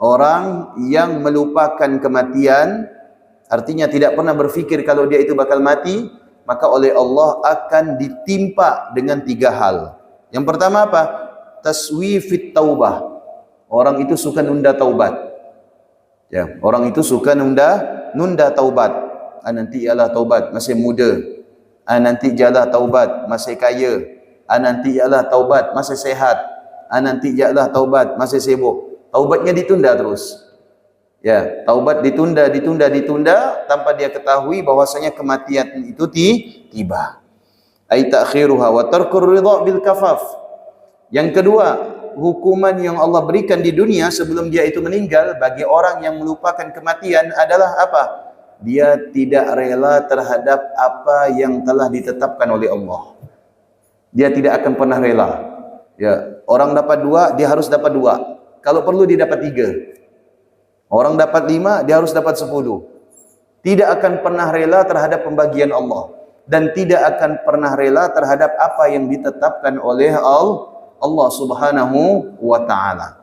Orang yang melupakan kematian, artinya tidak pernah berfikir kalau dia itu bakal mati, maka oleh Allah akan ditimpa dengan 3 hal. Yang pertama apa? Taswifit taubah. Orang itu suka nunda taubat. Ya, orang itu suka nunda taubat. Nanti ialah taubat masih muda. Nanti ialah taubat masih kaya. Nanti ialah taubat masih sehat. Nanti ialah taubat masih sibuk. Taubatnya ditunda terus. Ya, taubat ditunda tanpa dia ketahui bahwasanya kematian itu tiba. Ai ta'khiruha wa tarkur ridha bil kafaf. Yang kedua, hukuman yang Allah berikan di dunia sebelum dia itu meninggal bagi orang yang melupakan kematian adalah apa? Dia tidak rela terhadap apa yang telah ditetapkan oleh Allah. Dia tidak akan pernah rela. Ya, orang dapat 2, dia harus dapat 2. Kalau perlu dia dapat 3. Orang dapat 5, dia harus dapat 10. Tidak akan pernah rela terhadap pembagian Allah. Dan tidak akan pernah rela terhadap apa yang ditetapkan oleh Allah subhanahu wa ta'ala.